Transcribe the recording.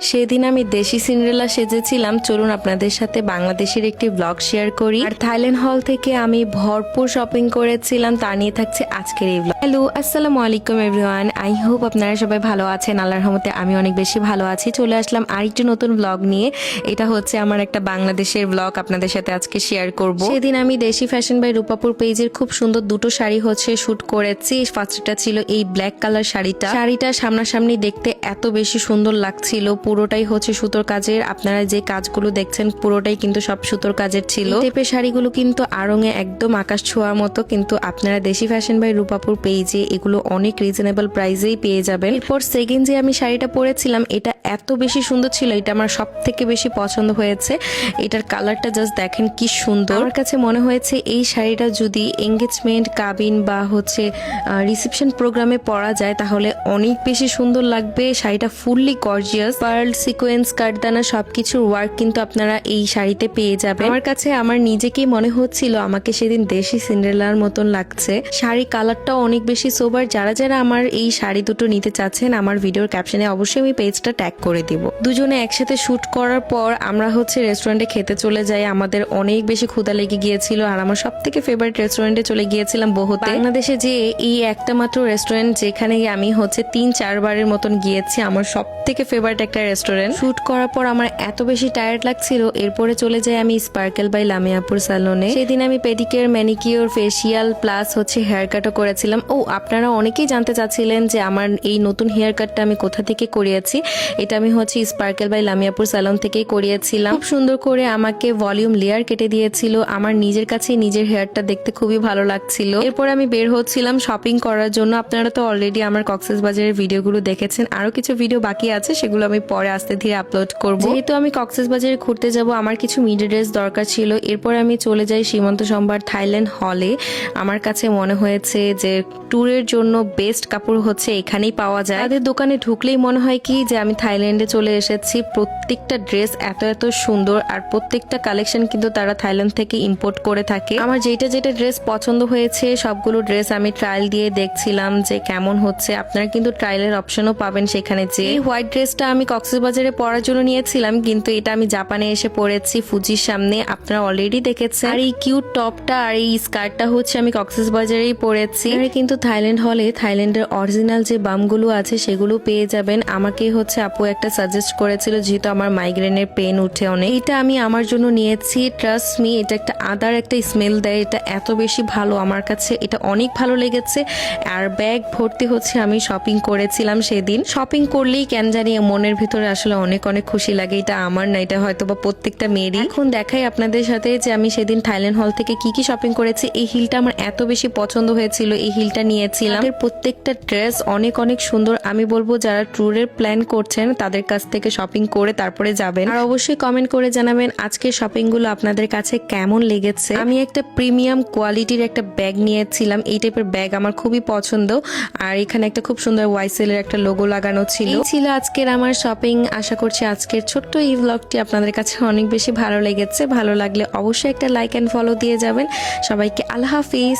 সেদিন আমি দেশি সিন্ড্রেলা সেজেছিলাম। চলুন আপনাদের সাথে বাংলাদেশের একটি ব্লগ শেয়ার করি। আর থাইল্যান্ড হল থেকে আমি ভরপুর শপিং করেছিলাম, তা নিয়ে থাকছে আজকের এই ব্লগ। হ্যালো, আসসালামু আলাইকুম এভরিওয়ান। আই হোপ আপনারা সবাই ভালো আছেন। আল্লাহর রহমতে আমি অনেক বেশি ভালো আছি। চলে আসলাম আরেকটি নতুন ব্লগ নিয়ে। এটা হচ্ছে আমার একটা বাংলাদেশের ব্লগ, আপনাদের সাথে আজকে শেয়ার করব। সেদিন আমি দেশি ফ্যাশন বাই রূপাপুর পেজের খুব সুন্দর দুটো শাড়ি হচ্ছে শুট করেছি। ফার্স্টটা ছিল এই ব্ল্যাক কালার শাড়িটা সামনাসামনি দেখতে এত বেশি সুন্দর লাগছিল। পুরোটাই হচ্ছে সুতোর কাজের। আপনারা যে কাজগুলো দেখছেন পুরোটাই কিন্তু সব সুতোর কাজের ছিল। টেপের শাড়িগুলো কিন্তু আড়ঙে একদম আকাশ ছোঁয়ার মতো, কিন্তু আপনারা দেশি ফ্যাশন বাই রূপাপুর পেজে এগুলো অনেক রিজনেবল প্রাইসেই পেয়ে যাবেন। এরপর সেকেন্ড যে আমি শাড়িটা পরেছিলাম, এটা এত বেশি সুন্দর ছিল, এটা আমার সব থেকে বেশি পছন্দ হয়েছে। এটার কালারটা জাস্ট দেখেন কি সুন্দর। আমার কাছে মনে হয়েছে এই শাড়িটা যদি এঙ্গেজমেন্ট, কাবিন বা হচ্ছে রিসেপশন প্রোগ্রামে পরা যায় তাহলে অনেক বেশি সুন্দর লাগবে। শাড়িটা ফুললি গর্জিয়াস, পার্ল, সিকোয়েন্স, কাঠদানা সবকিছুর ওয়ার্ক কিন্তু আপনারা এই শাড়িতে পেয়ে যাবেন। আমার কাছে আমার নিজেকেই মনে হচ্ছিল আমাকে সেদিন দেশি সিন্ড্রেলার মতন লাগছে। শাড়ি কালারটাও অনেক বেশি সোবার। যারা যারা আমার এই শাড়ি দুটো নিতে চাচ্ছেন, আমার ভিডিওর ক্যাপশনে অবশ্যই আমি পেজটা ট্যাগ করে দিব। দুজনে একসাথে শুট করার পর আমরা হচ্ছে রেস্টুরেন্টে খেতে চলে যাই। আমাদের অনেক বেশি ক্ষুধা লেগে গিয়েছিল, আর আমার সব থেকে ফেভারিট রেস্টুরেন্টে চলে গিয়েছিলাম বহুতে। বাংলাদেশে যে এই একটা মাত্র রেস্টুরেন্ট যেখানে আমি হচ্ছে 3-4 বারের মতন গিয়েছি। আমার সব থেকে ফেভারিট একটা রেস্টুরেন্ট। শুট করার পর আমার এত বেশি টায়ার্ড লাগছিল, এরপরে চলে যাই আমি স্পার্কেল বাই লামিয়াপুর সেলুনে। সেদিন আমি পেডিকিউর, ম্যানিকিউর, ফেসিয়াল প্লাস হচ্ছে হেয়ার কাটও করেছিলাম। ও আপনারা অনেকেই জানতে চাচ্ছিলেন যে আমার এই নতুন হেয়ার কাটটা আমি কোথা থেকে করিয়েছি। এটা আমি হচ্ছে স্পার্কেল বাই লামিয়াপুর সেলুন থেকেই করিয়েছিলাম। খুব সুন্দর করে আমাকে ভলিউম লেয়ার কেটে দিয়েছিল। আমার নিজের কাছে নিজের হেয়ারটা দেখতে খুবই ভালো লাগছিল। এরপর আমি বের হচ্ছিলাম শপিং করার জন্য। আপনারা তো অলরেডি আমার কক্সবাজারের ভিডিওগুলো দেখেছেন, আরো কিছু ভিডিও বাকি আছে, সেগুলো আমি পরে আস্তে ধীরে আপলোড করব। যেহেতু আমি কক্সবাজারে ঘুরতে যাব, আমার কিছু মিডি ড্রেস দরকার ছিল। এরপর আমি চলে যাই সীমন্ত সম্ভার থাইল্যান্ড হলে। আমার কাছে মনে হয়েছে যে ট্যুরের জন্য বেস্ট কাপড় হচ্ছে এখানেই পাওয়া যায়। তাদের দোকানে ঢুকলেই মনে হয় কি যে আমি থাইল্যান্ডে চলে এসেছি। প্রত্যেকটা ড্রেস এত এত সুন্দর, আর প্রত্যেকটা কালেকশন কিন্তু তারা থাইল্যান্ড থেকে ইম্পোর্ট করে থাকে। আমার যেটা যেটা ড্রেস পছন্দ হয়েছে সবগুলো ড্রেস আমি ট্রায়াল দিয়ে দেখছিলাম যে কেমন হচ্ছে। আপনারা কিন্তু ট্রায়ালের অপশনও পাবেন সেখানে। যে হোয়াইট ড্রেসটা আমি কক্সবাজারে পরার জন্য নিয়েছিলাম, কিন্তু এটা আমি জাপানে এসে পরেছি ফুজির সামনে, আপনারা অলরেডি দেখেছেন। আর এই কিউট টপটা আর এই স্কার্টটা হচ্ছে আমি কক্সবাজারেই পরেছি। কিন্তু থাইল্যান্ড হলে থাইল্যান্ডের অরিজিনাল যে বামগুলো আছে সেগুলো পেয়ে যাবেন। আমাকে হচ্ছে আপু একটা সাজেস্ট করেছিল, যেহেতু আমার মাইগ্রেনের পেন উঠে অনেক। এটা আমি আমার জন্য নিয়েছি। ট্রাস্ট মি, এটা একটা আদার একটা স্মেল দেয়, এটা এত বেশি ভালো। আমার কাছে এটা অনেক ভালো লেগেছে। আর ব্যাগ ভর্তি হচ্ছে আমি শপিং করেছিলাম সেদিন। শপিং করলেই কেন জানি মনের ভিতরে আসলে অনেক অনেক খুশি লাগে। এটা আমার না, এটা হয়তো বা প্রত্যেকটা মেয়েরই। এখন দেখাই আপনাদের সাথে যে আমি সেদিন থাইল্যান্ড হল থেকে কি কি শপিং করেছি। এই হিলটা আমার এত বেশি পছন্দ হয়েছিল, এই হিলটা নিয়েছিলাম। প্রত্যেকটা ড্রেস অনেক অনেক সুন্দর। আমি বলবো যারা ট্যুরের প্ল্যান করছেন তাদের কাছ থেকে শপিং করে তারপরে যাবেন। আর অবশ্যই কমেন্ট করে জানাবেন আজকের শপিং গুলো আপনাদের কাছে কেমন লেগেছে। আমি একটা প্রিমিয়াম কোয়ালিটির একটা ব্যাগ নিয়েছিলাম। এই টাইপের ব্যাগ আমার খুবই পছন্দ। আর এখানে একটা খুব সুন্দর ওয়াইসেল এর একটা লোগো লাগানো ছিল। এই ছিল আজকের আমার শপিং। আশা করছি আজকের ছোট্ট এই ব্লগটি আপনাদের কাছে অনেক বেশি ভালো লেগেছে। ভালো লাগলে অবশ্যই একটা লাইক এন্ড ফলো দিয়ে যাবেন। সবাইকে আল্লাহ হাফিজ।